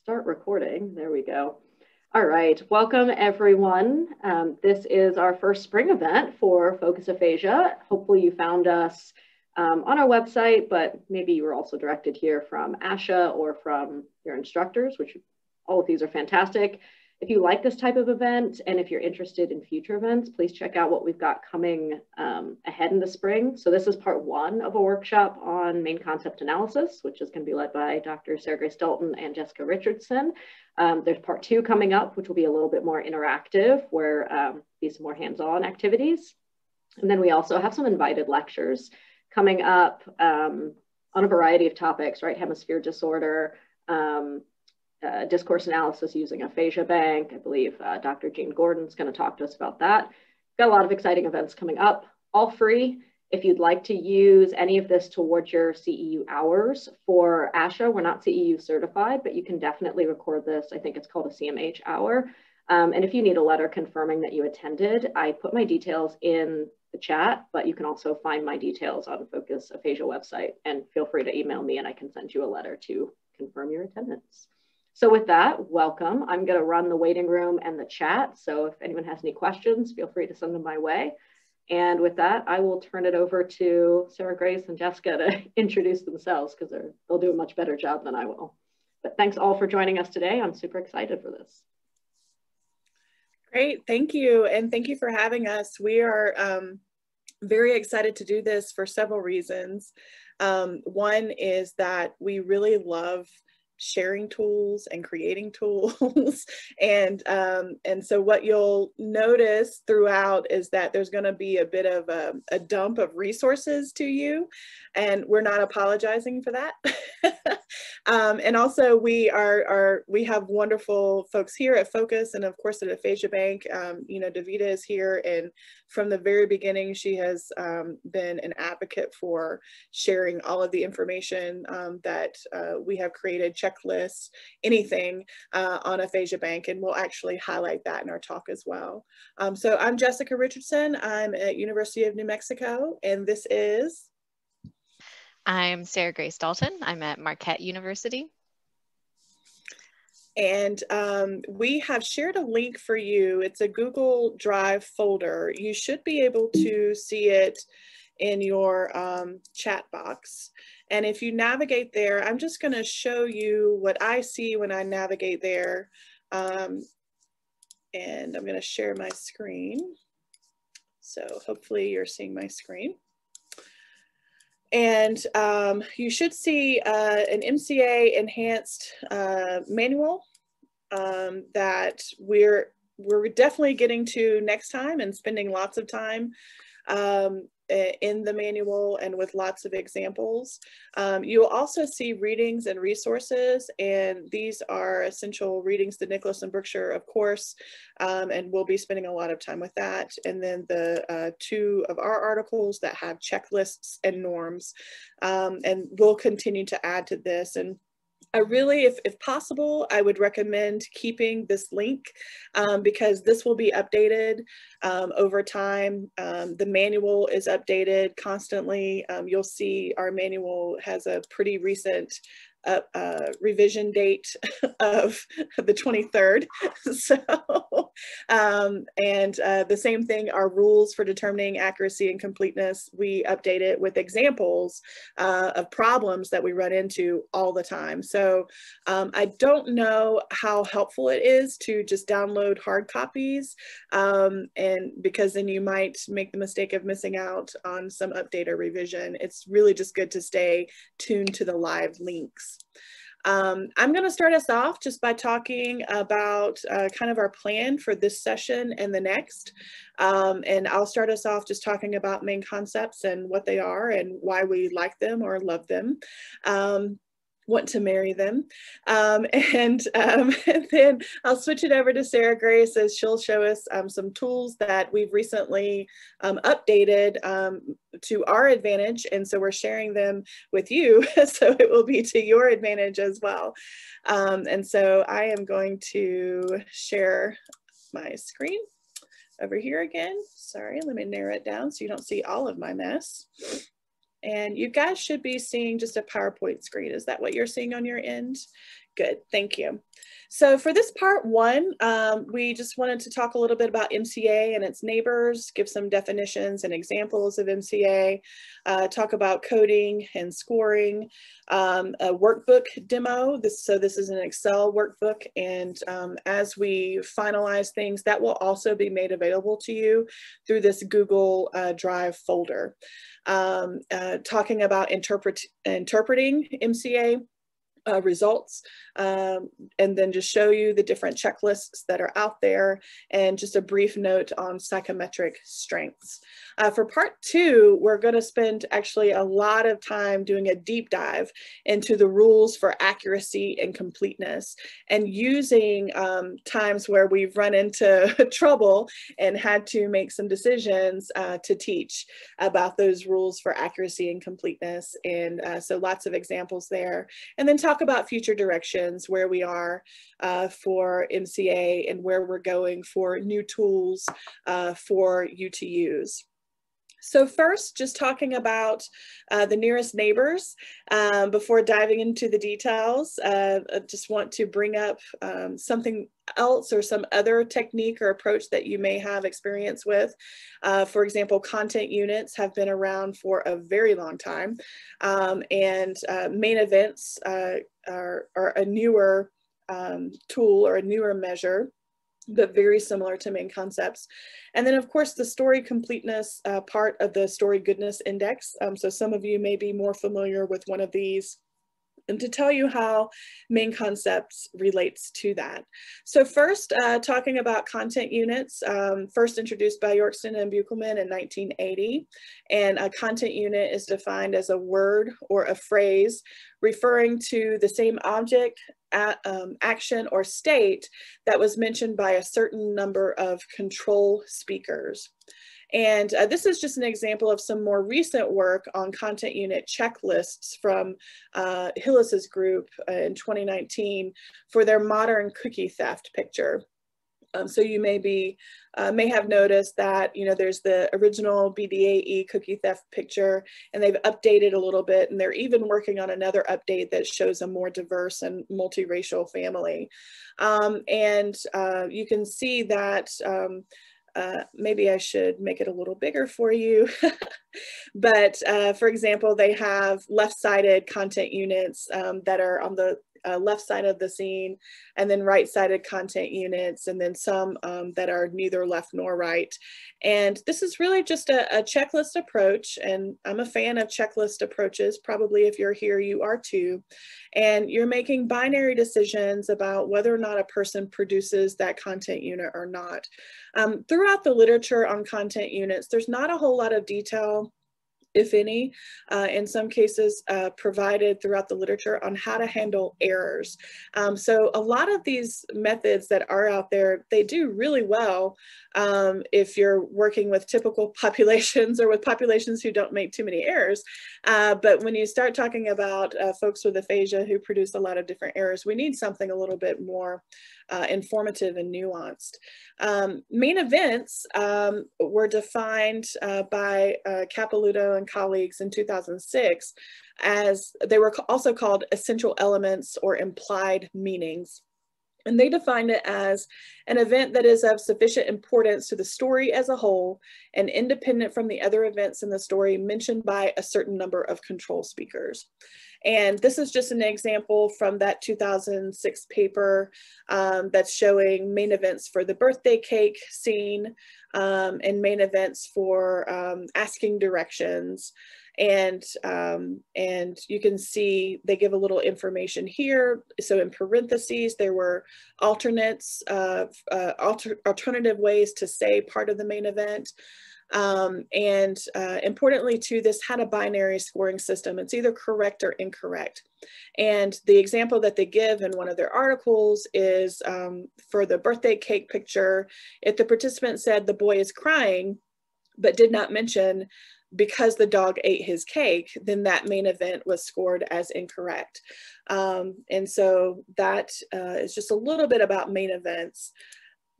Start recording. There we go. All right, welcome everyone. This is our first spring event for Focus Aphasia. Hopefully you found us on our website, but maybe you were also directed here from ASHA or from your instructors, which all of these are fantastic. If you like this type of event and if you're interested in future events, please check out what we've got coming ahead in the spring. So this is part one of a workshop on main concept analysis, which is going to be led by Dr. Sarah Grace Dalton and Jessica Richardson. There's part two coming up, which will be a little bit more interactive, where be some more hands-on activities. And then we also have some invited lectures coming up on a variety of topics, right? Hemisphere disorder, discourse analysis using Aphasia Bank. I believe Dr. Jean Gordon's going to talk to us about that. Got a lot of exciting events coming up, all free. If you'd like to use any of this towards your CEU hours for ASHA, we're not CEU certified, but you can definitely record this. I think it's called a CMH hour. And if you need a letter confirming that you attended, I put my details in the chat, but you can also find my details on Focus Aphasia website, and feel free to email me and I can send you a letter to confirm your attendance. So with that, welcome. I'm going to run the waiting room and the chat. So if anyone has any questions, feel free to send them my way. And with that, I will turn it over to Sarah Grace and Jessica to introduce themselves, because they'll do a much better job than I will. But thanks all for joining us today. I'm super excited for this. Great, thank you. And thank you for having us. We are very excited to do this for several reasons. One is that we really love sharing tools and creating tools. and so what you'll notice throughout is that there's going to be a bit of a dump of resources to you, and we're not apologizing for that. And also we have wonderful folks here at Focus, and of course at Aphasia Bank. You know, Davida is here, and from the very beginning she has been an advocate for sharing all of the information that we have created, checklists, anything on Aphasia Bank, and we'll actually highlight that in our talk as well. So I'm Jessica Richardson. I'm at University of New Mexico, and this is... I'm Sarah Grace Dalton. I'm at Marquette University. And we have shared a link for you. It's a Google Drive folder. You should be able to see it in your chat box. And if you navigate there, I'm just going to show you what I see when I navigate there. And I'm going to share my screen. So hopefully you're seeing my screen. And you should see an MCA enhanced manual that we're definitely getting to next time and spending lots of time in the manual and with lots of examples. You'll also see readings and resources, and these are essential readings to Nicholas and Brookshire, of course, and we'll be spending a lot of time with that. And then the two of our articles that have checklists and norms, and we'll continue to add to this. And I really, if possible, I would recommend keeping this link because this will be updated over time. The manual is updated constantly. You'll see our manual has a pretty recent revision date of the 23rd. So, the same thing, our rules for determining accuracy and completeness, we update it with examples of problems that we run into all the time. So I don't know how helpful it is to just download hard copies, and because then you might make the mistake of missing out on some update or revision. It's really just good to stay tuned to the live links. I'm going to start us off just by talking about kind of our plan for this session and the next. And I'll start us off just talking about main concepts and what they are and why we like them or love them. Want to marry them. And then I'll switch it over to Sarah Grace as she'll show us some tools that we've recently updated to our advantage. And so we're sharing them with you, so it will be to your advantage as well. And so I am going to share my screen over here again. Sorry, let me narrow it down so you don't see all of my mess. And you guys should be seeing just a PowerPoint screen. Is that what you're seeing on your end? Good, thank you. So for this part one, we just wanted to talk a little bit about MCA and its neighbors, give some definitions and examples of MCA, talk about coding and scoring, a workbook demo. So this is an Excel workbook, and as we finalize things, that will also be made available to you through this Google Drive folder. Talking about interpreting MCA results, and then just show you the different checklists that are out there, and just a brief note on psychometric strengths. For part two, we're going to spend actually a lot of time doing a deep dive into the rules for accuracy and completeness, and using times where we've run into trouble and had to make some decisions to teach about those rules for accuracy and completeness. And so lots of examples there. And then talk about future directions, where we are for MCA and where we're going for new tools for you to use. So first, just talking about the nearest neighbors before diving into the details. I just want to bring up something else or some other technique or approach that you may have experience with. For example, content units have been around for a very long time, and main events are a newer tool or a newer measure, but very similar to main concepts. And then of course the story completeness part of the story goodness index. So some of you may be more familiar with one of these, and to tell you how main concepts relates to that. So first, talking about content units, first introduced by Yorkston and Buchelman in 1980. And a content unit is defined as a word or a phrase referring to the same object, action, or state that was mentioned by a certain number of control speakers. And this is just an example of some more recent work on content unit checklists from Hillis's group in 2019 for their modern cookie theft picture. So you may have noticed that, you know, there's the original BDAE cookie theft picture, and they've updated a little bit, and they're even working on another update that shows a more diverse and multiracial family. And you can see that maybe I should make it a little bigger for you. But for example, they have left-sided content units that are on the left side of the scene, and then right-sided content units, and then some that are neither left nor right. And this is really just a checklist approach, and I'm a fan of checklist approaches. Probably if you're here, you are too. And you're making binary decisions about whether or not a person produces that content unit or not. Throughout the literature on content units, there's not a whole lot of detail, if any, in some cases provided throughout the literature on how to handle errors. So a lot of these methods that are out there, they do really well if you're working with typical populations or with populations who don't make too many errors. But when you start talking about folks with aphasia who produce a lot of different errors, we need something a little bit more informative and nuanced. Main events were defined by Capilouto and colleagues in 2006 as, they were also called essential elements or implied meanings. And they defined it as an event that is of sufficient importance to the story as a whole and independent from the other events in the story mentioned by a certain number of control speakers. And this is just an example from that 2006 paper that's showing main events for the birthday cake scene and main events for asking directions. And you can see they give a little information here. So in parentheses, there were alternates, alternative ways to say part of the main event. Importantly too, this had a binary scoring system. It's either correct or incorrect. And the example that they give in one of their articles is for the birthday cake picture, if the participant said the boy is crying, but did not mention because the dog ate his cake, then that main event was scored as incorrect. And so that is just a little bit about main events.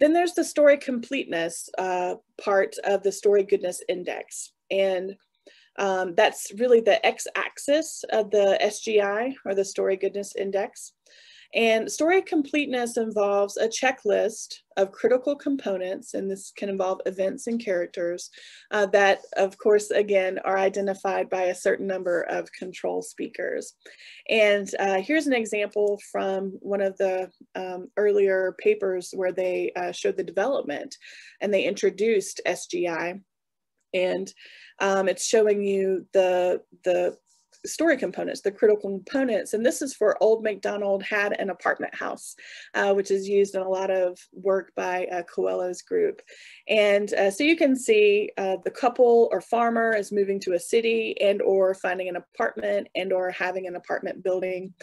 Then there's the story completeness part of the story goodness index. And that's really the x-axis of the SGI, or the story goodness index. And story completeness involves a checklist of critical components, and this can involve events and characters that, of course, again, are identified by a certain number of control speakers. And here's an example from one of the earlier papers where they showed the development and they introduced SGI. And it's showing you the story components, the critical components. And this is for Old MacDonald Had an Apartment House, which is used in a lot of work by Coelho's group. And so you can see the couple or farmer is moving to a city and or finding an apartment and or having an apartment building.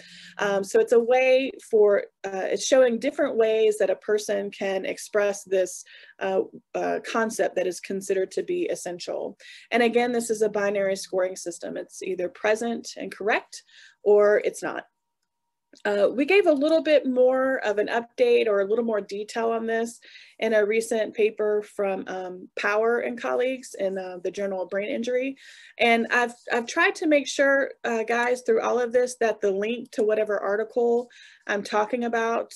So it's a way for, it's showing different ways that a person can express this concept that is considered to be essential. And again, this is a binary scoring system. It's either present and correct, or it's not. We gave a little bit more of an update or a little more detail on this in a recent paper from Power and colleagues in the Journal of Brain Injury. And I've tried to make sure, guys, through all of this, that the link to whatever article I'm talking about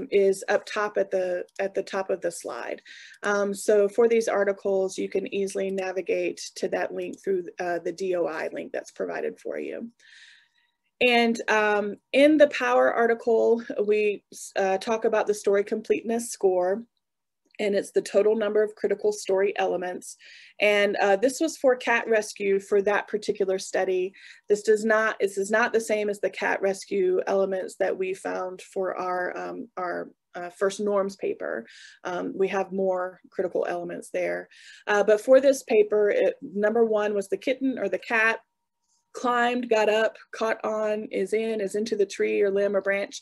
is up top at the top of the slide. So for these articles, you can easily navigate to that link through the DOI link that's provided for you. And in the Power article, we talk about the story completeness score, and it's the total number of critical story elements. And this was for cat rescue for that particular study. This is not the same as the cat rescue elements that we found for our first norms paper. We have more critical elements there. But for this paper, number one was the kitten or the cat. Climbed, got up, caught on, is into the tree or limb or branch.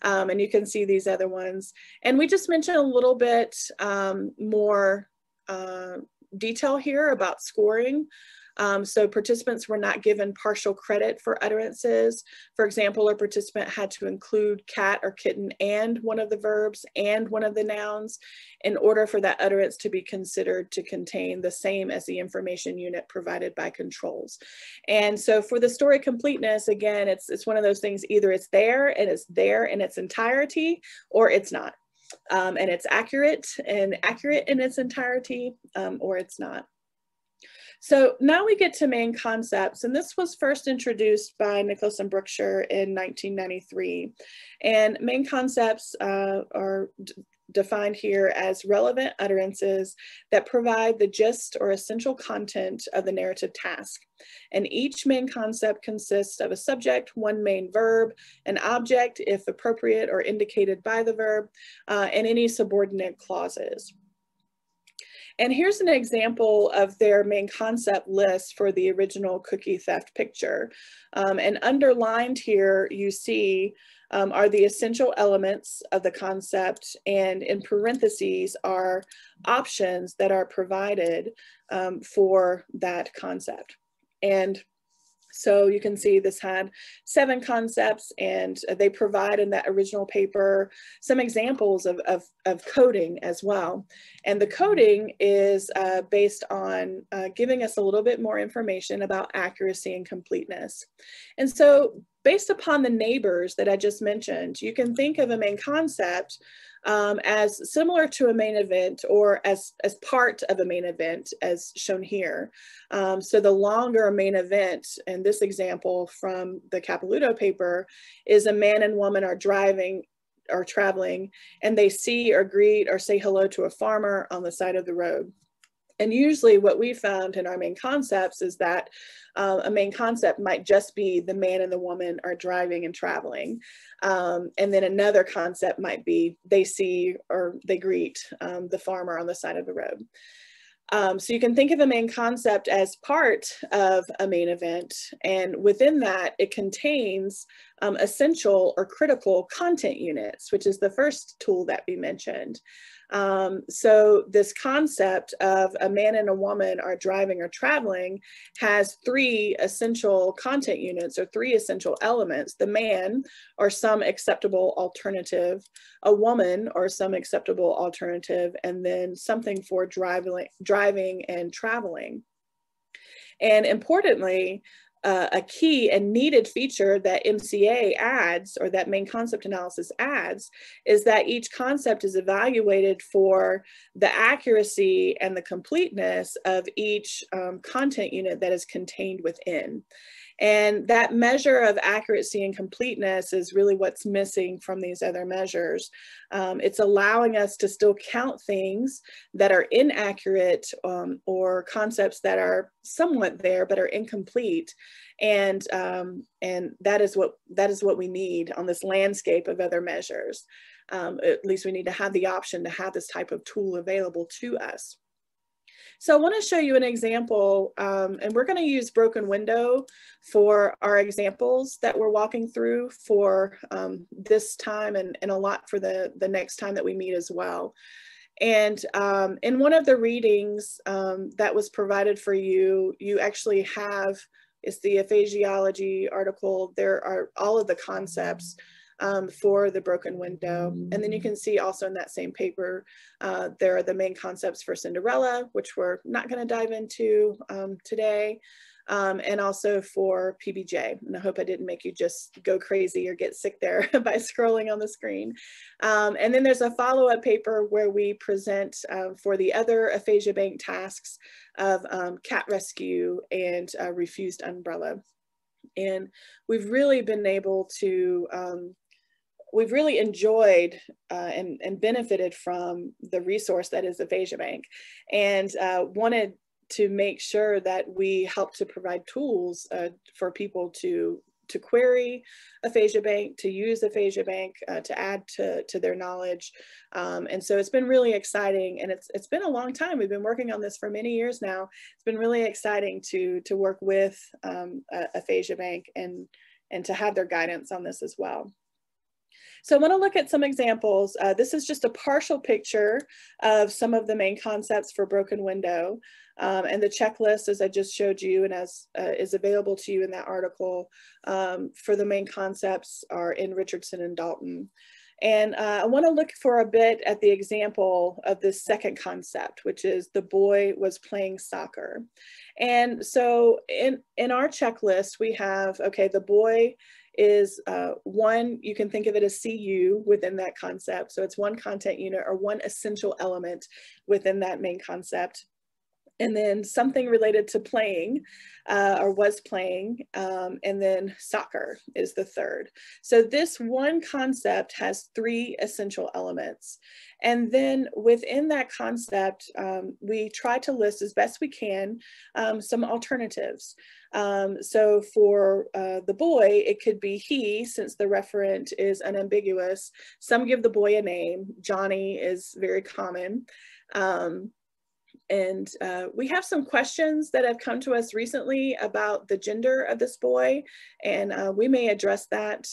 And you can see these other ones. And we just mentioned a little bit more detail here about scoring. So participants were not given partial credit for utterances. For example, a participant had to include cat or kitten and one of the verbs and one of the nouns in order for that utterance to be considered to contain the same as the information unit provided by controls. And so for the story completeness, again, it's one of those things, either it's there in its entirety, or it's not. And it's accurate in its entirety, or it's not. So now we get to main concepts, and this was first introduced by Nicholas and Brookshire in 1993. And main concepts are defined here as relevant utterances that provide the gist or essential content of the narrative task. And each main concept consists of a subject, one main verb, an object, if appropriate or indicated by the verb, and any subordinate clauses. And here's an example of their main concept list for the original cookie theft picture. And underlined here, you see are the essential elements of the concept, and in parentheses are options that are provided for that concept. And so you can see this had 7 concepts, and they provide in that original paper some examples of coding as well. And the coding is based on giving us a little bit more information about accuracy and completeness. And so based upon the neighbors that I just mentioned, you can think of a main concept as similar to a main event, or as part of a main event as shown here. So the longer main event in this example from the Capilouto paper is a man and woman are driving or traveling, and they see or greet or say hello to a farmer on the side of the road. And usually what we found in our main concepts is that a main concept might just be the man and the woman are driving and traveling. And then another concept might be they see or they greet the farmer on the side of the road. So you can think of a main concept as part of a main event, and within that it contains essential or critical content units, which is the first tool that we mentioned. So this concept of a man and a woman are driving or traveling has 3 essential content units, or 3 essential elements: the man or some acceptable alternative, a woman or some acceptable alternative, and then something for driving and traveling. And importantly, a key and needed feature that MCA adds, or that main concept analysis adds, is that each concept is evaluated for the accuracy and the completeness of each content unit that is contained within. And that measure of accuracy and completeness is really what's missing from these other measures. It's allowing us to still count things that are inaccurate or concepts that are somewhat there but are incomplete. And that is what we need on this landscape of other measures. At least we need to have the option to have this type of tool available to us. So I want to show you an example, and we're going to use Broken Window for our examples that we're walking through for this time and a lot for the next time that we meet as well. And in one of the readings that was provided for you, you actually have, it's the aphasiology article. There are all of the concepts for the broken window. And then you can see also in that same paper, there are the main concepts for Cinderella, which we're not going to dive into today, and also for PBJ. And I hope I didn't make you just go crazy or get sick there by scrolling on the screen. And then there's a follow-up paper where we present for the other aphasia bank tasks of cat rescue and refused umbrella. And we've really been able to we've really enjoyed and benefited from the resource that is Aphasia Bank, and wanted to make sure that we help to provide tools for people to query Aphasia Bank, to use Aphasia Bank, to add to their knowledge. And so it's been really exciting, and it's been a long time. We've been working on this for many years now. It's been really exciting to work with Aphasia Bank and to have their guidance on this as well. So I want to look at some examples. This is just a partial picture of some of the main concepts for Broken Window. And the checklist, as I just showed you and as is available to you in that article, for the main concepts are in Richardson and Dalton. And I want to look for a bit at the example of this second concept, which is the boy was playing soccer. And so in our checklist, we have, okay, the boy is one, you can think of it as CU within that concept. So it's one content unit or one essential element within that main concept. And then something related to playing or was playing, and then soccer is the third. So this one concept has three essential elements. And then within that concept, we try to list as best we can some alternatives. So for the boy, it could be he, since the referent is unambiguous. Some give the boy a name. Johnny is very common. And we have some questions that have come to us recently about the gender of this boy, and we may address that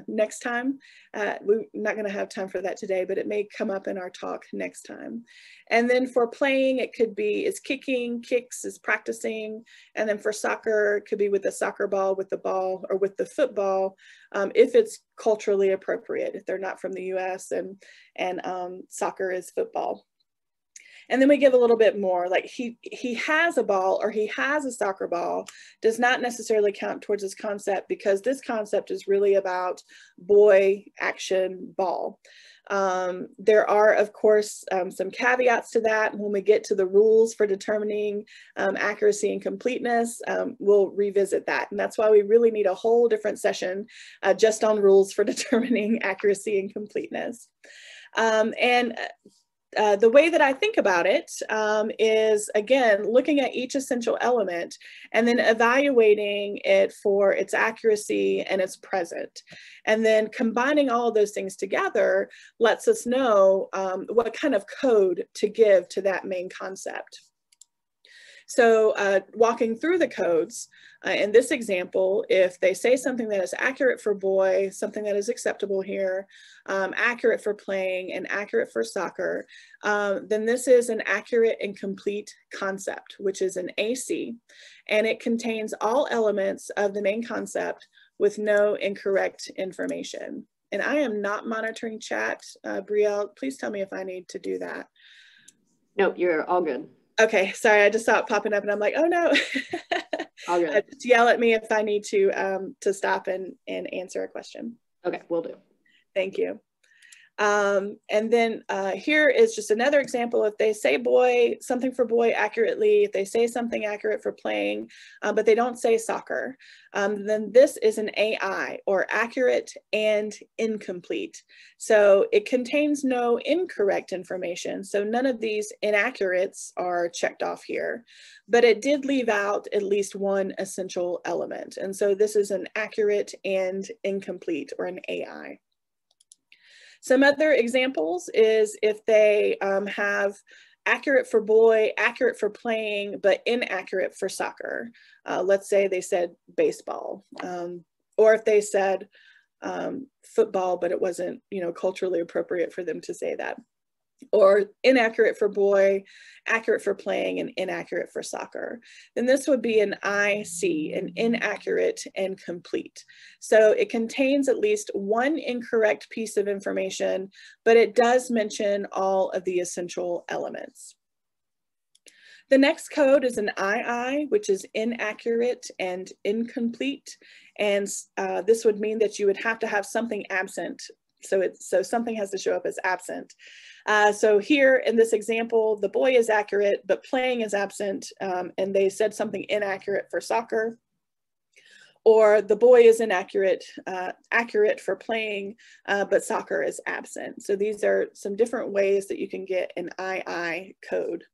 next time. We're not going to have time for that today, but it may come up in our talk next time. And then for playing, it could be is kicking, kicks is practicing, and then for soccer, it could be with the soccer ball, with the ball, or with the football, if it's culturally appropriate, if they're not from the US and soccer is football. And then we give a little bit more, like he has a ball or he has a soccer ball does not necessarily count towards this concept, because this concept is really about boy, action, ball. There are, of course, some caveats to that. When we get to the rules for determining accuracy and completeness, we'll revisit that. And that's why we really need a whole different session just on rules for determining accuracy and completeness. The way that I think about it is, again, looking at each essential element and then evaluating it for its accuracy and its present. And then combining all of those things together lets us know what kind of code to give to that main concept. So walking through the codes, in this example, if they say something that is accurate for boy, something that is acceptable here, accurate for playing, and accurate for soccer, then this is an accurate and complete concept, which is an AC, and it contains all elements of the main concept with no incorrect information. And I am not monitoring chat. Brielle, please tell me if I need to do that. Nope, you're all good. Okay, sorry, I just saw it popping up and I'm like, oh no. All good. Just yell at me if I need to stop and answer a question. Okay, will do. Thank you. And then here is just another example. If they say boy, something for boy accurately, if they say something accurate for playing, but they don't say soccer, then this is an AI, or accurate and incomplete. So it contains no incorrect information. So none of these inaccurates are checked off here, but it did leave out at least one essential element. And so this is an accurate and incomplete, or an AI. Some other examples is if they have accurate for boy, accurate for playing, but inaccurate for soccer. Let's say they said baseball, or if they said football, but it wasn't, culturally appropriate for them to say that. Or inaccurate for boy, accurate for playing, and inaccurate for soccer. Then this would be an IC, an inaccurate and complete. So it contains at least one incorrect piece of information, but it does mention all of the essential elements. The next code is an II, which is inaccurate and incomplete. And this would mean that you would have to have something absent. So something has to show up as absent. So here in this example, the boy is accurate, but playing is absent, and they said something inaccurate for soccer. Or the boy is inaccurate, accurate for playing, but soccer is absent. So these are some different ways that you can get an II code.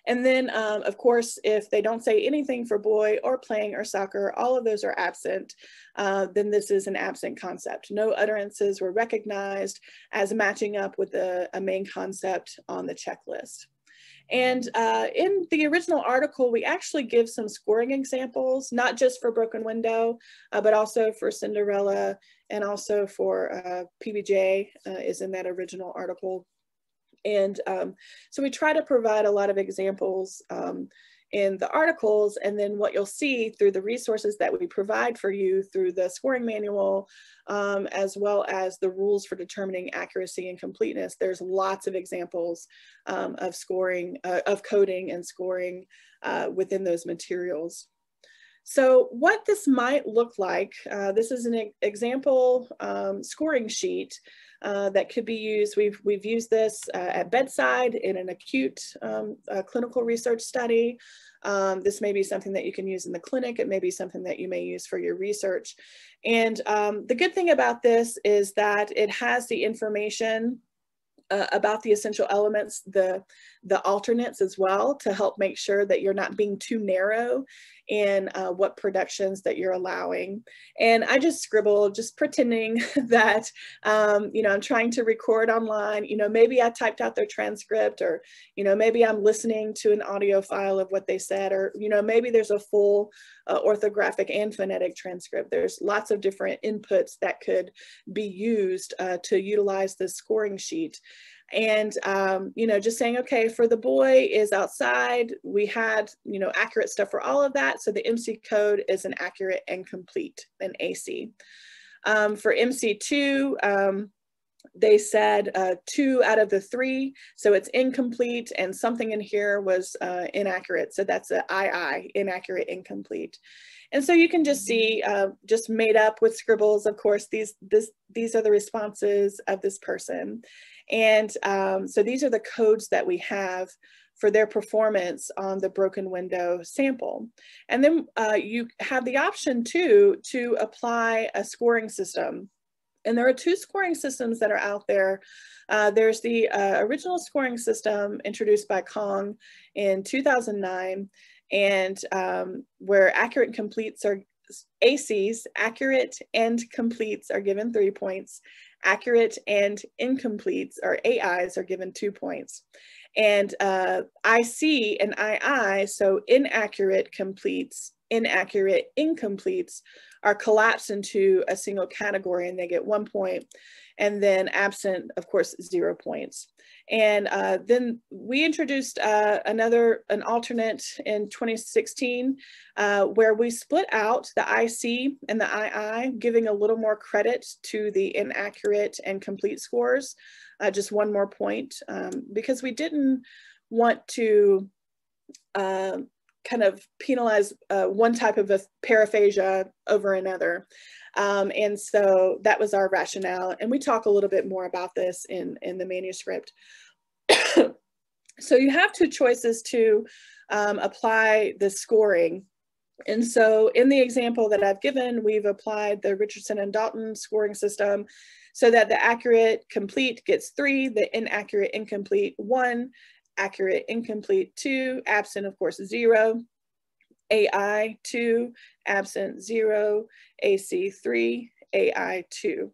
And then, of course, if they don't say anything for boy or playing or soccer, all of those are absent, then this is an absent concept. No utterances were recognized as matching up with a main concept on the checklist. And in the original article, we actually give some scoring examples, not just for Broken Window, but also for Cinderella, and also for PBJ is in that original article. And so we try to provide a lot of examples in the articles, and then what you'll see through the resources that we provide for you through the scoring manual, as well as the rules for determining accuracy and completeness, there's lots of examples of scoring, of coding and scoring within those materials. So what this might look like, this is an example scoring sheet that could be used. We've used this at bedside in an acute clinical research study. This may be something that you can use in the clinic. It may be something that you may use for your research. And the good thing about this is that it has the information about the essential elements, the alternates as well, to help make sure that you're not being too narrow in what productions that you're allowing. And I just scribbled, just pretending that, I'm trying to record online. Maybe I typed out their transcript, or, maybe I'm listening to an audio file of what they said, or, maybe there's a full orthographic and phonetic transcript. There's lots of different inputs that could be used to utilize this scoring sheet. And, just saying, okay, for the boy is outside, we had, accurate stuff for all of that. So the MC code is an accurate and complete, an AC. For MC2, they said 2 out of the 3, so it's incomplete, and something in here was inaccurate. So that's an II, inaccurate, incomplete. And so you can just see, just made up with scribbles, of course, these are the responses of this person. And so these are the codes that we have for their performance on the Broken Window sample. And then you have the option too to apply a scoring system. And there are 2 scoring systems that are out there. There's the original scoring system introduced by Kong in 2009, and where accurate and completes are ACs, accurate and completes are given 3 points. Accurate and incompletes, or AIs, are given 2 points. And IC and II, so inaccurate completes, inaccurate incompletes, are collapsed into a single category, and they get 1 point. And then absent, of course, 0 points. And then we introduced an alternate in 2016 where we split out the IC and the II, giving a little more credit to the inaccurate and complete scores, just 1 more point, because we didn't want to kind of penalize one type of a paraphasia over another. And so that was our rationale. And we talk a little bit more about this in the manuscript. So you have two choices to apply the scoring. And so in the example that I've given, we've applied the Richardson and Dalton scoring system so that the accurate complete gets 3, the inaccurate incomplete 1, accurate incomplete 2, absent of course 0, AI 2, absent 0, AC 3, AI 2.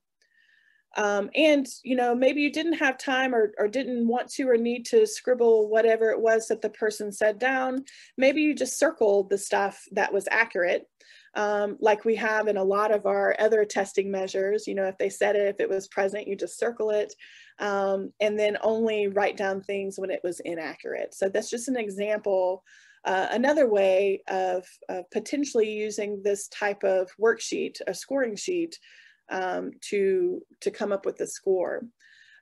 And you know, maybe you didn't have time or didn't want to or need to scribble whatever it was that the person said down. Maybe you just circled the stuff that was accurate, like we have in a lot of our other testing measures. You know, if they said it, if it was present, you just circle it, and then only write down things when it was inaccurate. So that's just an example. Another way of potentially using this type of worksheet, a scoring sheet, to come up with a score.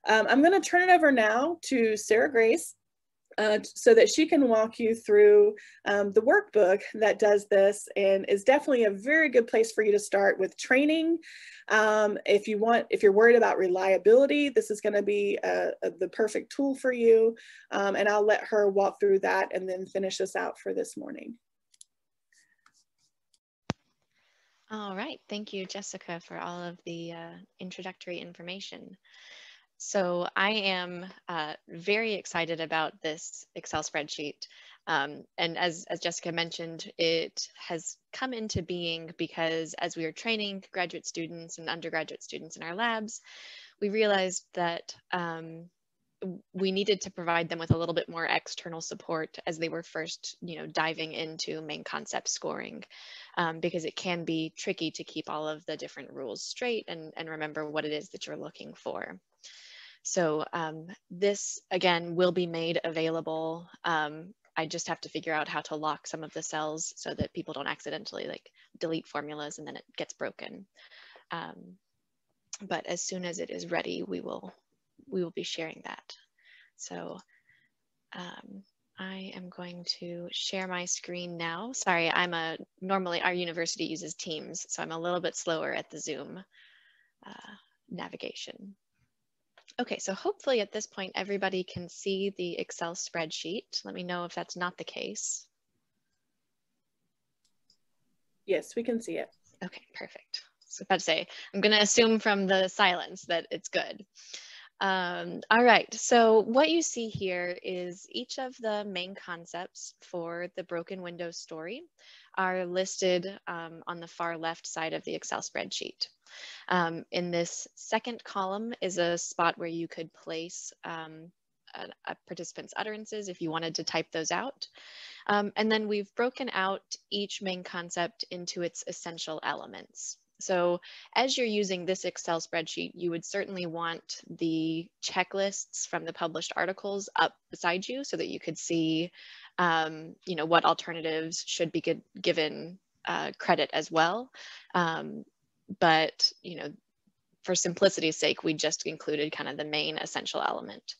I'm going to turn it over now to Sarah Grace so that she can walk you through the workbook that does this, and is definitely a very good place for you to start with training. If you're worried about reliability, this is going to be the perfect tool for you. And I'll let her walk through that and then finish us out for this morning. All right, thank you, Jessica, for all of the introductory information. So I am very excited about this Excel spreadsheet. And as Jessica mentioned, it has come into being because as we were training graduate students and undergraduate students in our labs, we realized that we needed to provide them with a little bit more external support as they were first, diving into main concept scoring, because it can be tricky to keep all of the different rules straight and remember what it is that you're looking for. So this, again, will be made available. I just have to figure out how to lock some of the cells so that people don't accidentally delete formulas and then it gets broken. But as soon as it is ready, we will be sharing that. So I am going to share my screen now. Sorry, normally our university uses Teams, so I'm a little bit slower at the Zoom navigation. Okay, so hopefully at this point, everybody can see the Excel spreadsheet. Let me know if that's not the case. Yes, we can see it. Okay, perfect. So about to say, I'm going to assume from the silence that it's good. All right, so what you see here is each of the main concepts for the broken window story are listed on the far left side of the Excel spreadsheet. In this second column is a spot where you could place a participant's utterances if you wanted to type those out. And then we've broken out each main concept into its essential elements. So as you're using this Excel spreadsheet, you would certainly want the checklists from the published articles up beside you so that you could see, what alternatives should be given credit as well. But, for simplicity's sake, we just included kind of the main essential element.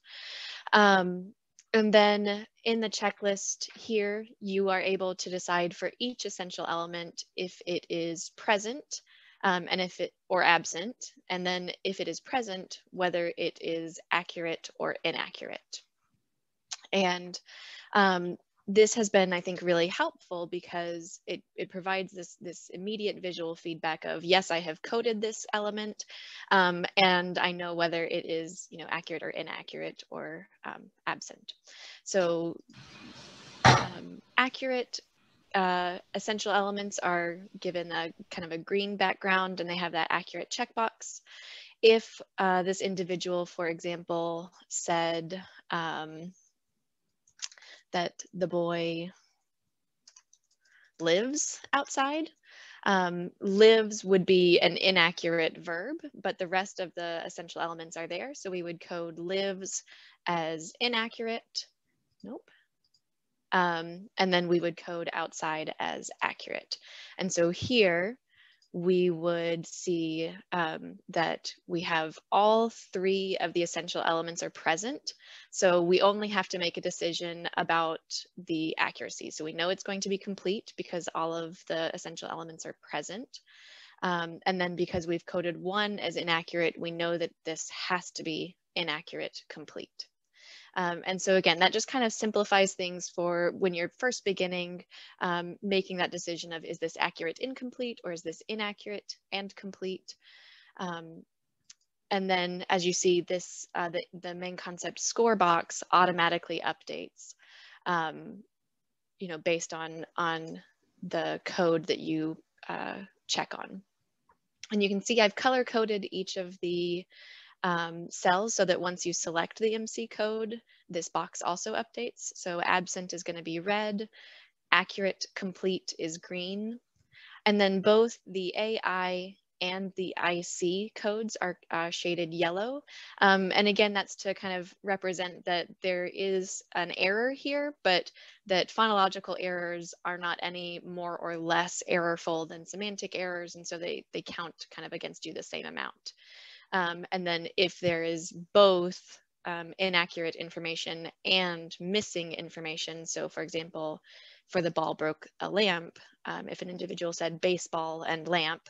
And then in the checklist here, you are able to decide for each essential element if it is present, and or absent, and then if it is present, whether it is accurate or inaccurate. And this has been, I think, really helpful because it provides this immediate visual feedback of, yes, I have coded this element, and I know whether it is, accurate or inaccurate or absent. So accurate essential elements are given a kind of a green background and they have that accurate checkbox. If this individual, for example, said that the boy lives outside, lives would be an inaccurate verb, but the rest of the essential elements are there. So we would code lives as inaccurate. Nope. And then we would code outside as accurate. And so here we would see that we have all 3 of the essential elements are present. So we only have to make a decision about the accuracy. So we know it's going to be complete because all of the essential elements are present. And then because we've coded 1 as inaccurate, we know that this has to be inaccurate complete. And so again, that just kind of simplifies things for when you're first beginning, making that decision of, is this accurate incomplete, or is this inaccurate and complete? And then as you see this, the main concept score box automatically updates, you know, based on the code that you check on. And you can see I've color coded each of the cells so that once you select the MC code, this box also updates. So absent is going to be red, accurate complete is green, and then both the AI and the IC codes are shaded yellow. And again, that's to kind of represent that there is an error here, but that phonological errors are not any more or less errorful than semantic errors, and so they count kind of against you the same amount. And then if there is both inaccurate information and missing information, so for example, for the ball broke a lamp, if an individual said baseball and lamp,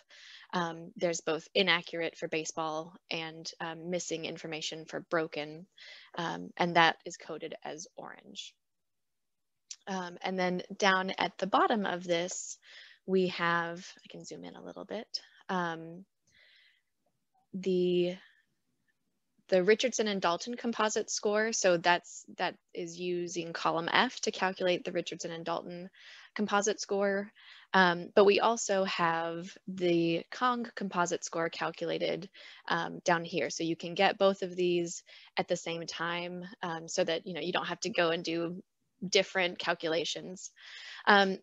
there's both inaccurate for baseball and missing information for broken, and that is coded as orange. And then down at the bottom of this, we have, I can zoom in a little bit, the Richardson and Dalton composite score. So that is using column F to calculate the Richardson and Dalton composite score. But we also have the Kong composite score calculated down here. So you can get both of these at the same time, so that you don't have to go and do different calculations.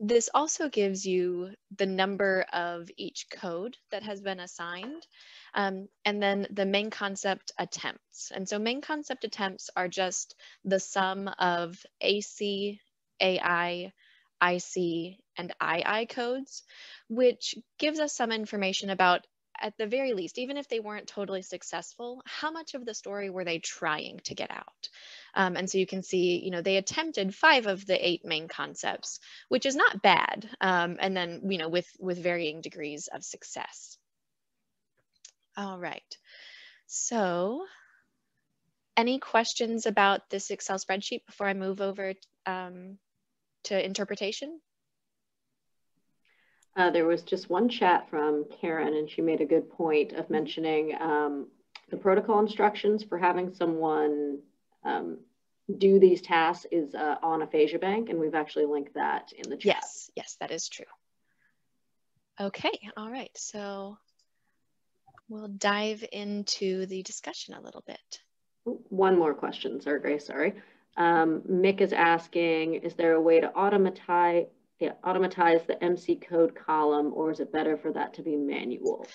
This also gives you the number of each code that has been assigned, and then the main concept attempts. And so main concept attempts are just the sum of AC, AI, IC, and II codes, which gives us some information about, at the very least, even if they weren't totally successful, how much of the story were they trying to get out? And so you can see, they attempted 5 of the 8 main concepts, which is not bad. And then, with varying degrees of success. All right. So any questions about this Excel spreadsheet before I move over to interpretation? There was just one chat from Karen, and she made a good point of mentioning the protocol instructions for having someone do these tasks is on Aphasia Bank, and we've actually linked that in the chat. Yes, that is true. Okay, all right, so we'll dive into the discussion a little bit. One more question, Sarah Grace, sorry. Mick is asking, is there a way to automatize the MC code column, or is it better for that to be manual?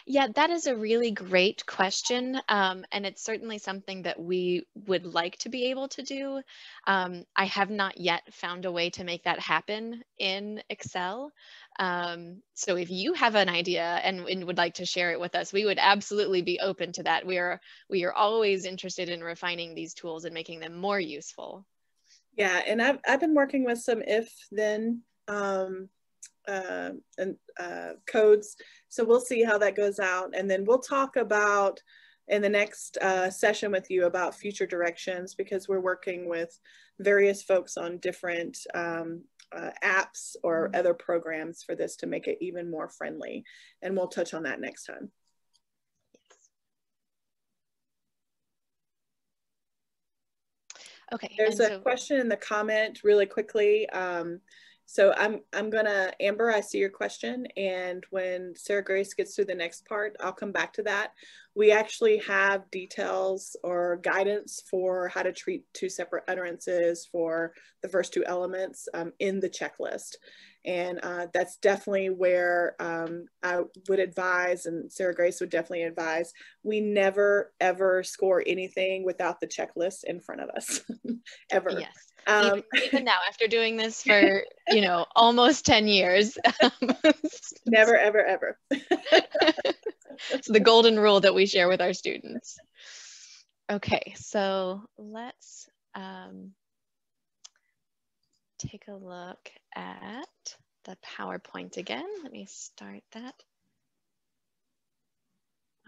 Yeah, that is a really great question. And it's certainly something that we would like to be able to do. I have not yet found a way to make that happen in Excel. So if you have an idea and would like to share it with us, we would absolutely be open to that. We are always interested in refining these tools and making them more useful. Yeah, and I've been working with some if-then codes. So we'll see how that goes out. And then we'll talk about in the next session with you about future directions, because we're working with various folks on different apps or other programs for this to make it even more friendly. And we'll touch on that next time. Okay. There's a question in the comment really quickly. So I'm gonna, Amber, I see your question, and when Sarah Grace gets through the next part, I'll come back to that. We actually have details or guidance for how to treat 2 separate utterances for the first 2 elements in the checklist. And that's definitely where I would advise, and Sarah Grace would definitely advise, we never, ever score anything without the checklist in front of us, ever. Yes, even now, after doing this for, you know, almost 10 years. Never, ever, ever. It's the golden rule that we share with our students. Okay, so let's take a look at the PowerPoint again. Let me start that.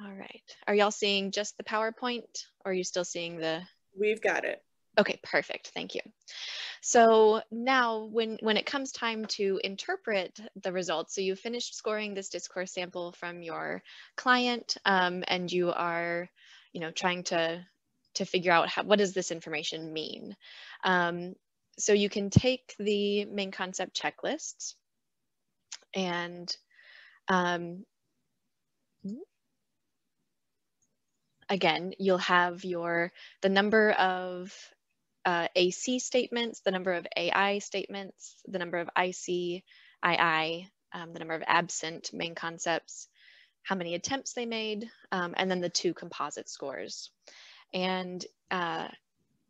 All right, are y'all seeing just the PowerPoint, or are you still seeing the? We've got it. Okay, perfect, thank you. So now when it comes time to interpret the results, so you finished scoring this discourse sample from your client, and you are, you know, trying to figure out what does this information mean. So you can take the main concept checklists and again, you'll have the number of AC statements, the number of AI statements, the number of IC, II, the number of absent main concepts, how many attempts they made, and then the 2 composite scores. And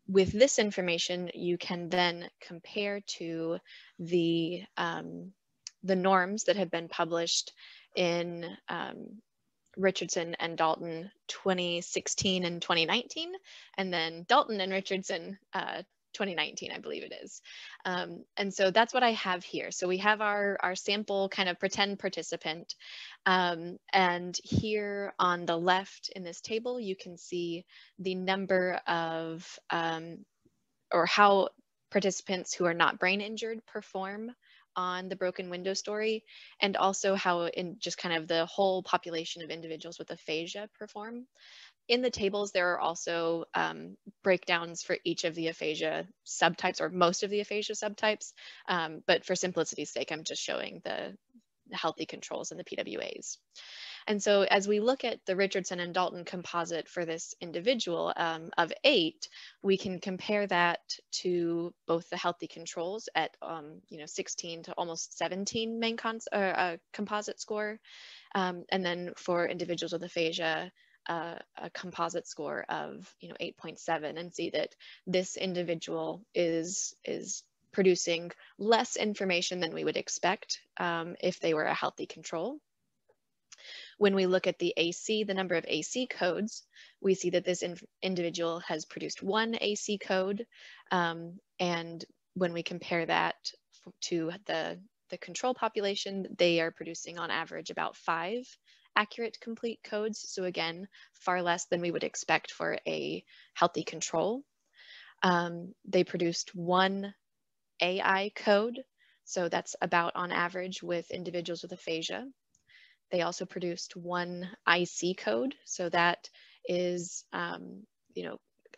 with this information, you can then compare to the norms that have been published in Richardson and Dalton 2016 and 2019, and then Dalton and Richardson 2019, I believe it is. And so that's what I have here. So we have our sample kind of pretend participant. And here on the left in this table, you can see the number of, or how participants who are not brain injured perform on the broken window story, and also how in just kind of the whole population of individuals with aphasia perform. In the tables, there are also breakdowns for each of the aphasia subtypes, or most of the aphasia subtypes, but for simplicity's sake, I'm just showing the healthy controls and the PWAs. And so as we look at the Richardson and Dalton composite for this individual of 8, we can compare that to both the healthy controls at 16 to almost 17 main composite score, and then for individuals with aphasia, a composite score of 8.7, and see that this individual is producing less information than we would expect if they were a healthy control. When we look at the AC, the number of AC codes, we see that this individual has produced 1 AC code. And when we compare that to the control population, they are producing on average about 5 accurate complete codes. So again, far less than we would expect for a healthy control. They produced 1 AI code. So that's about on average with individuals with aphasia. They also produced 1 IC code. So that is,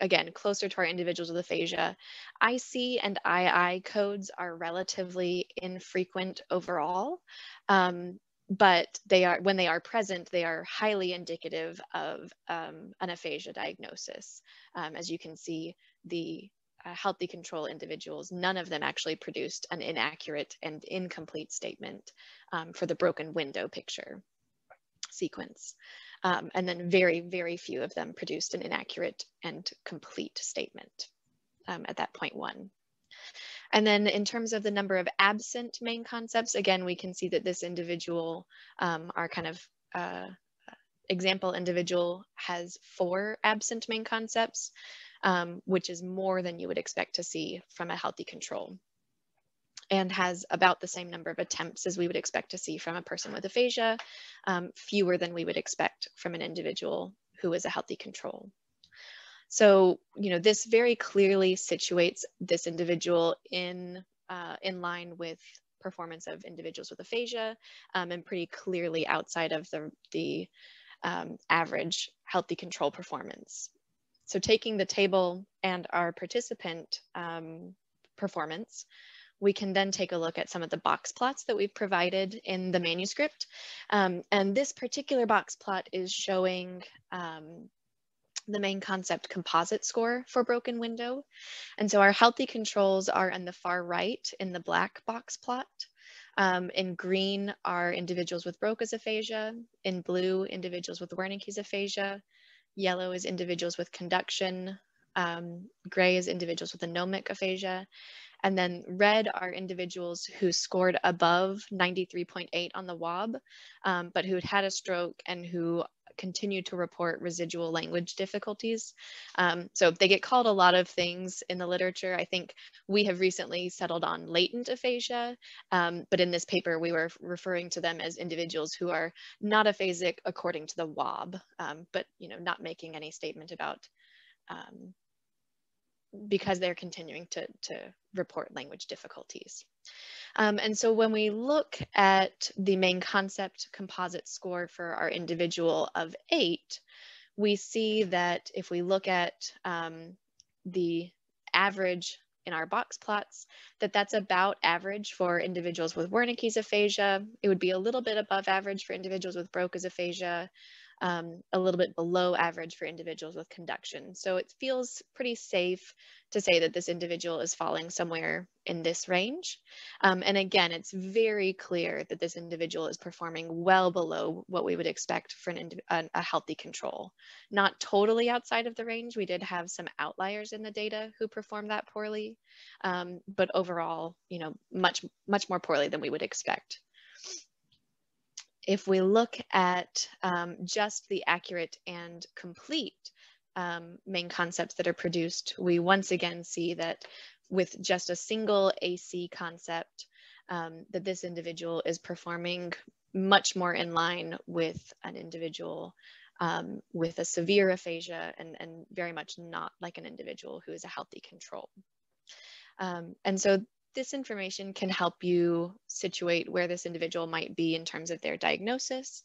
again, closer to our individuals with aphasia. IC and II codes are relatively infrequent overall, but when they are present, they are highly indicative of an aphasia diagnosis. As you can see, the healthy control individuals, none of them actually produced an inaccurate and incomplete statement for the broken window picture sequence. And then very, very few of them produced an inaccurate and complete statement at that point 1. And then in terms of the number of absent main concepts, again, we can see that this individual, our kind of example individual, has 4 absent main concepts, which is more than you would expect to see from a healthy control, and has about the same number of attempts as we would expect to see from a person with aphasia, fewer than we would expect from an individual who is a healthy control. So, this very clearly situates this individual in line with performance of individuals with aphasia, and pretty clearly outside of the average healthy control performance. So taking the table and our participant performance, we can then take a look at some of the box plots that we've provided in the manuscript. And this particular box plot is showing the main concept composite score for broken window. And so our healthy controls are in the far right in the black box plot. In green are individuals with Broca's aphasia. In blue, individuals with Wernicke's aphasia. Yellow is individuals with conduction. Gray is individuals with anomic aphasia. And then red are individuals who scored above 93.8 on the WOB, but who had had a stroke and who continue to report residual language difficulties. So they get called a lot of things in the literature. I think we have recently settled on latent aphasia, but in this paper we were referring to them as individuals who are not aphasic according to the WOB, but not making any statement about because they're continuing to report language difficulties. And so when we look at the main concept composite score for our individual of 8, we see that if we look at the average in our box plots, that's about average for individuals with Wernicke's aphasia. It would be a little bit above average for individuals with Broca's aphasia, a little bit below average for individuals with conduction. So it feels pretty safe to say that this individual is falling somewhere in this range. And again, it's very clear that this individual is performing well below what we would expect for a healthy control. Not totally outside of the range. We did have some outliers in the data who performed that poorly, but overall, much more poorly than we would expect. If we look at just the accurate and complete main concepts that are produced, we once again see that with just a single AC concept, that this individual is performing much more in line with an individual with a severe aphasia and very much not like an individual who is a healthy control. And so this information can help you situate where this individual might be in terms of their diagnosis,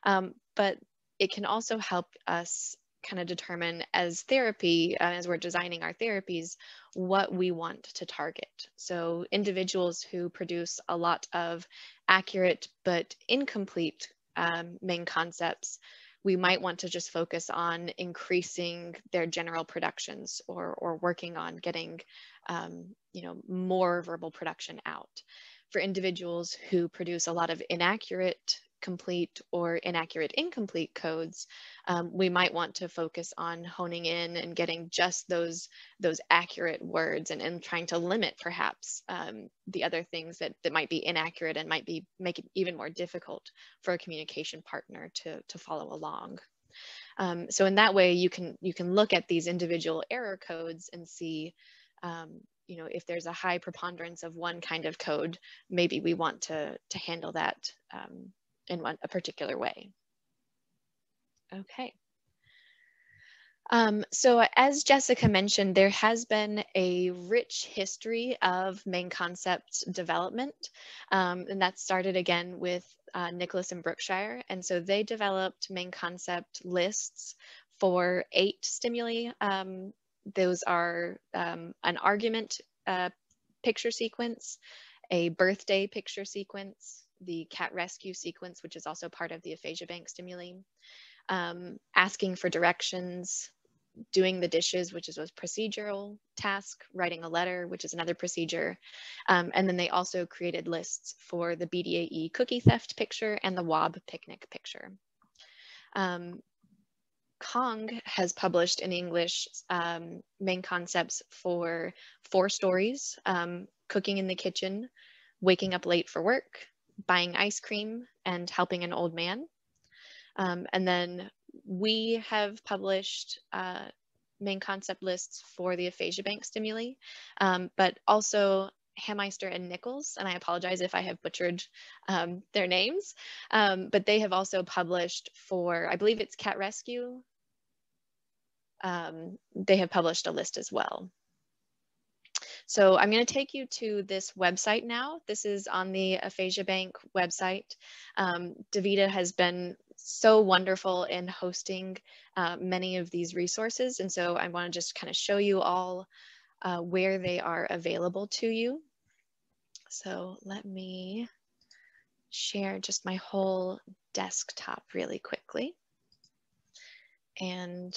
but it can also help us kind of determine as therapy, as we're designing our therapies, what we want to target. So individuals who produce a lot of accurate but incomplete main concepts, we might want to just focus on increasing their general productions or working on getting more verbal production out. For individuals who produce a lot of inaccurate complete or inaccurate incomplete codes, we might want to focus on honing in and getting just those accurate words and trying to limit perhaps the other things that might be inaccurate and might make it even more difficult for a communication partner to follow along. So in that way, you can look at these individual error codes and see if there's a high preponderance of one kind of code, maybe we want to handle that in a particular way. Okay. So as Jessica mentioned, there has been a rich history of main concept development, and that started again with Nicholas and Brookshire. And so they developed main concept lists for 8 stimuli. Those are an argument picture sequence, a birthday picture sequence, the cat rescue sequence, which is also part of the aphasia bank stimuli, asking for directions, doing the dishes, which is a procedural task, writing a letter, which is another procedure. And then they also created lists for the BDAE cookie theft picture and the WOB picnic picture. Kong has published in English main concepts for 4 stories: cooking in the kitchen, waking up late for work, buying ice cream, and helping an old man. And then we have published main concept lists for the aphasia bank stimuli, but also Hammeister and Nichols, and I apologize if I have butchered their names, but they have also published for, I believe it's cat rescue, they have published a list as well. So I'm going to take you to this website now. This is on the Aphasia Bank website. Davida has been so wonderful in hosting many of these resources, and so I want to just kind of show you all where they are available to you. So let me share just my whole desktop really quickly. And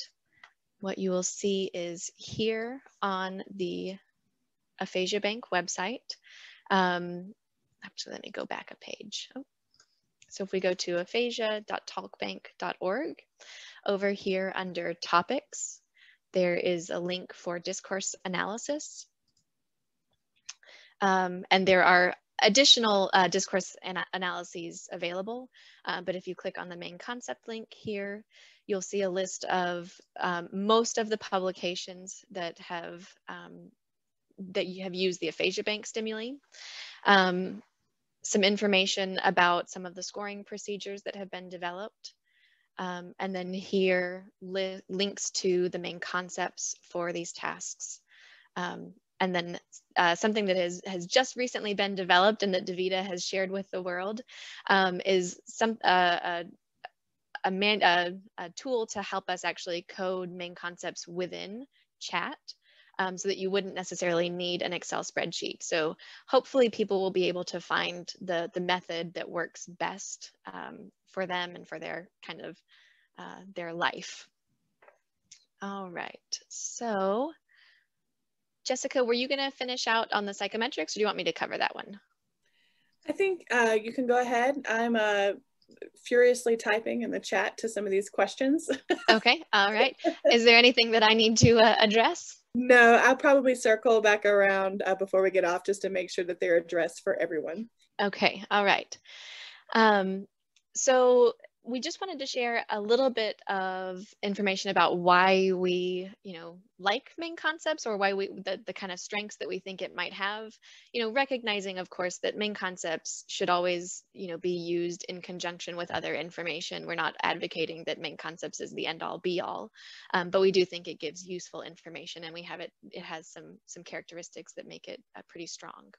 what you will see is here on the Aphasia Bank website, actually, let me go back a page. Oh. So if we go to aphasia.talkbank.org, over here under topics, there is a link for discourse analysis. And there are additional discourse analyses available. But if you click on the main concept link here, you'll see a list of most of the publications that have used the Aphasia Bank stimuli. Some information about some of the scoring procedures that have been developed. And then here, links to the main concepts for these tasks. And then something that has just recently been developed and that Davida has shared with the world is a tool to help us actually code main concepts within chat. So that you wouldn't necessarily need an Excel spreadsheet. So hopefully people will be able to find the method that works best for them and for their kind of their life. All right, so Jessica, were you gonna finish out on the psychometrics, or do you want me to cover that one? I think you can go ahead. I'm furiously typing in the chat to some of these questions. Okay, all right. Is there anything that I need to address? No, I'll probably circle back around before we get off just to make sure that they're addressed for everyone. Okay, all right. So we just wanted to share a little bit of information about why we, like main concepts, or why the kind of strengths that we think it might have, recognizing, of course, that main concepts should always, be used in conjunction with other information. We're not advocating that main concepts is the end all be all, but we do think it gives useful information, and it has some characteristics that make it pretty strong.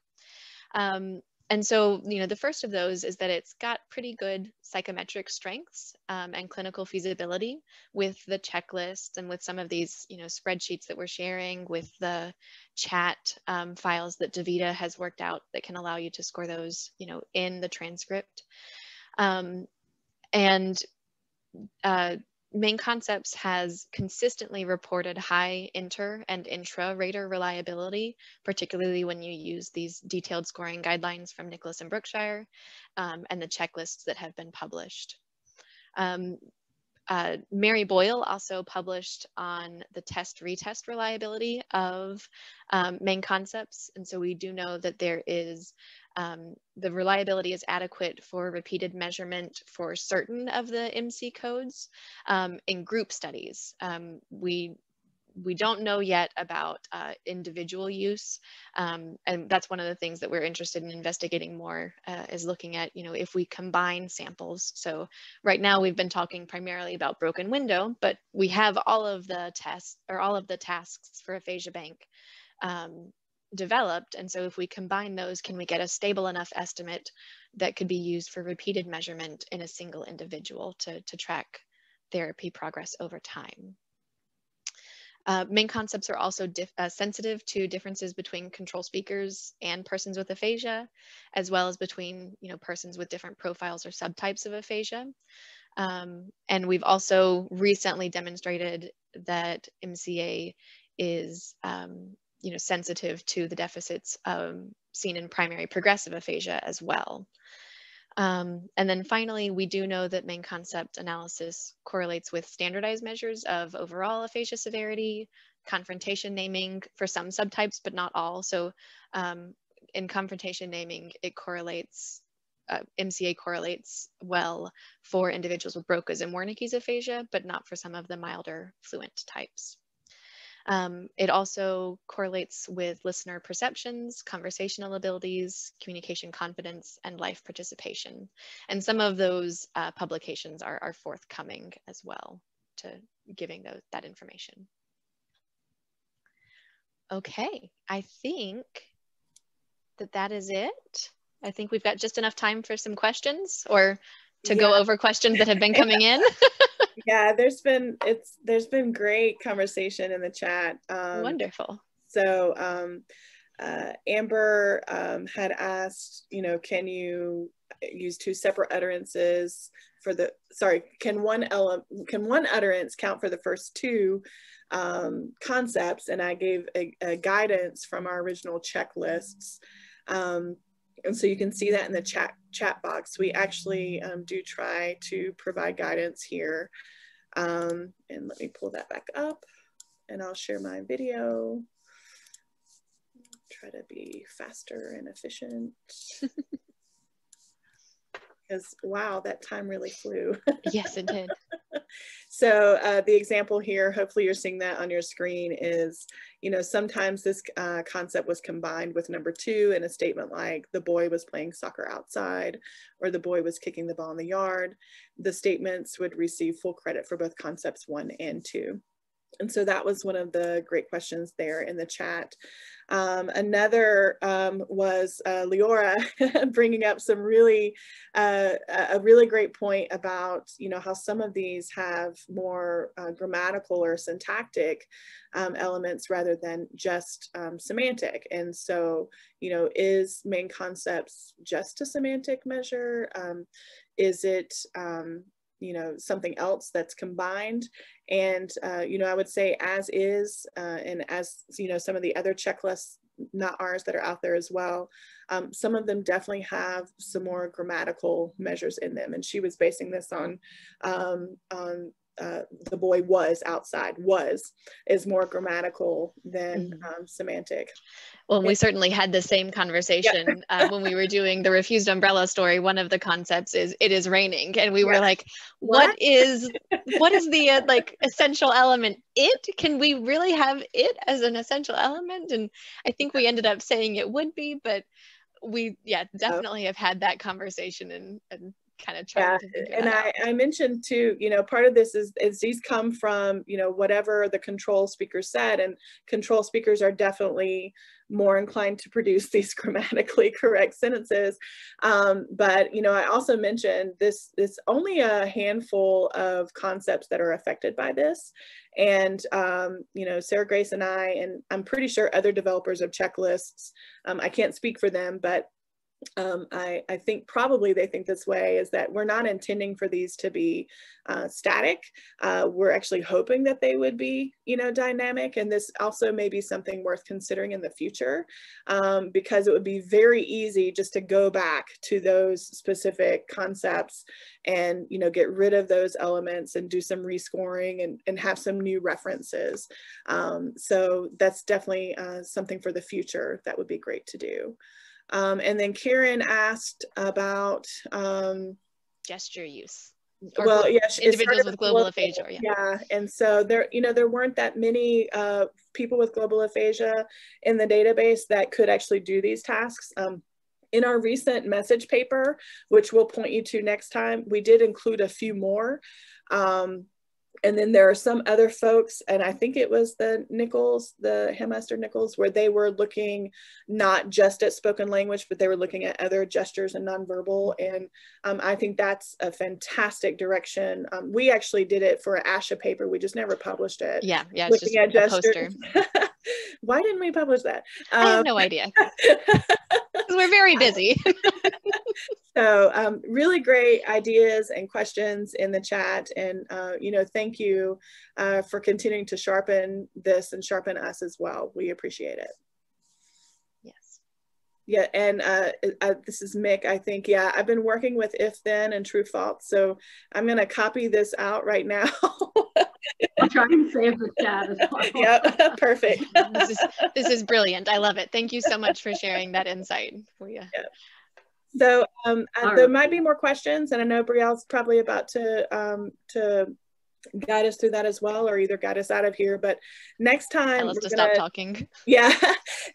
And so, the first of those is that it's got pretty good psychometric strengths and clinical feasibility with the checklist and with some of these, spreadsheets that we're sharing, with the chat files that Davida has worked out that can allow you to score those, in the transcript. Main Concepts has consistently reported high inter and intra-rater reliability, particularly when you use these detailed scoring guidelines from Nicholas and Brookshire and the checklists that have been published. Mary Boyle also published on the test-retest reliability of Main Concepts, and so we do know that there is the reliability is adequate for repeated measurement for certain of the MC codes in group studies. We don't know yet about individual use, and that's one of the things that we're interested in investigating more, is looking at, if we combine samples. So right now we've been talking primarily about broken window, but we have all of the tests, or all of the tasks for Aphasia Bank developed. And so if we combine those, can we get a stable enough estimate that could be used for repeated measurement in a single individual to track therapy progress over time? Main Concepts are also sensitive to differences between control speakers and persons with aphasia, as well as between persons with different profiles or subtypes of aphasia. And we've also recently demonstrated that MCA is sensitive to the deficits seen in primary progressive aphasia as well. And then finally, we do know that main concept analysis correlates with standardized measures of overall aphasia severity, confrontation naming for some subtypes, but not all. So in confrontation naming, it correlates, MCA correlates well for individuals with Broca's and Wernicke's aphasia, but not for some of the milder fluent types. It also correlates with listener perceptions, conversational abilities, communication confidence, and life participation. And some of those publications are forthcoming as well to giving that information. Okay, I think that is it. I think we've got just enough time for some questions, or to go over questions that have been coming in. Yeah, there's been great conversation in the chat. Wonderful. So Amber had asked, can you use two separate utterances for the, can one utterance count for the first two concepts? And I gave a guidance from our original checklists. And so you can see that in the chat box. We actually do try to provide guidance here. And let me pull that back up and I'll share my video. Try to be faster and efficient. Because wow, that time really flew. Yes, it did. So the example here, hopefully you're seeing that on your screen, is, you know, sometimes this concept was combined with number 2 in a statement like the boy was playing soccer outside or the boy was kicking the ball in the yard. The statements would receive full credit for both concepts 1 and 2. And so that was one of the great questions there in the chat. Another was Leora bringing up some really, a really great point about, you know, how some of these have more grammatical or syntactic elements rather than just semantic. And so, you know, is main concepts just a semantic measure? Is it, you know, something else that's combined? And, you know, I would say as is, and as, you know, some of the other checklists, not ours, that are out there as well, some of them definitely have some more grammatical measures in them. And she was basing this on the boy was outside. Was is more grammatical than semantic. Well, we certainly had the same conversation when we were doing the refused umbrella story. One of the concepts is it is raining, and we were like, what is the like essential element? It, can we really have it as an essential element? And I think we ended up saying it would be, but we definitely have had that conversation and kind of trying to figure and that out. I mentioned too, you know, part of this is these come from, you know, whatever the control speaker said, and control speakers are definitely more inclined to produce these grammatically correct sentences. But, you know, I also mentioned this only a handful of concepts that are affected by this. And, you know, Sarah Grace and I'm pretty sure other developers of checklists, I can't speak for them, but I think probably they think this way, is that we're not intending for these to be static. We're actually hoping that they would be, you know, dynamic. And this also may be something worth considering in the future, because it would be very easy just to go back to those specific concepts and, you know, get rid of those elements and do some rescoring and have some new references. So that's definitely something for the future that would be great to do. And then Karen asked about gesture use. Well, yeah, individuals with global aphasia. Yeah, and so there, you know, there weren't that many people with global aphasia in the database that could actually do these tasks. In our recent message paper, which we'll point you to next time, we did include a few more. And then there are some other folks, and I think it was the Nichols, the Hammaster Nichols, where they were looking not just at spoken language, but they were looking at other gestures and nonverbal. And I think that's a fantastic direction. We actually did it for an ASHA paper. We just never published it. Yeah, it's just a poster. Why didn't we publish that? I have no idea. We're very busy. So really great ideas and questions in the chat. And, you know, thank you for continuing to sharpen this and sharpen us as well. We appreciate it. Yes. Yeah, and this is Mick, I think. Yeah, I've been working with if, then, and true false. So I'm going to copy this out right now. I'll try and save the chat as well. Yep, perfect. This is brilliant. I love it. Thank you so much for sharing that insight. Yep. So there might be more questions, and I know Brielle's probably about to guide us through that as well, or either guide us out of here. But next time, let's just stop talking. Yeah,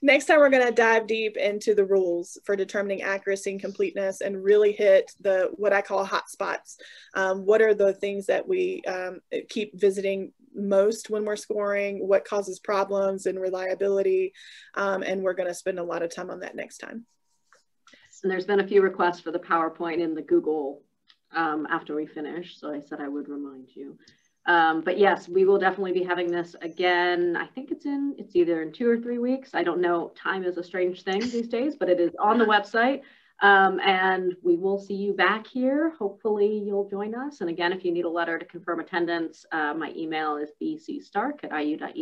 next time we're going to dive deep into the rules for determining accuracy and completeness, and really hit the what I call hot spots. What are the things that we keep visiting most when we're scoring? What causes problems and reliability? And we're going to spend a lot of time on that next time. And there's been a few requests for the PowerPoint in the Google after we finish, so I said I would remind you. But yes, we will definitely be having this again. I think it's either in 2 or 3 weeks. I don't know. Time is a strange thing these days, but it is on the website. And we will see you back here. Hopefully you'll join us. And again, if you need a letter to confirm attendance, my email is bcstark@iu.edu.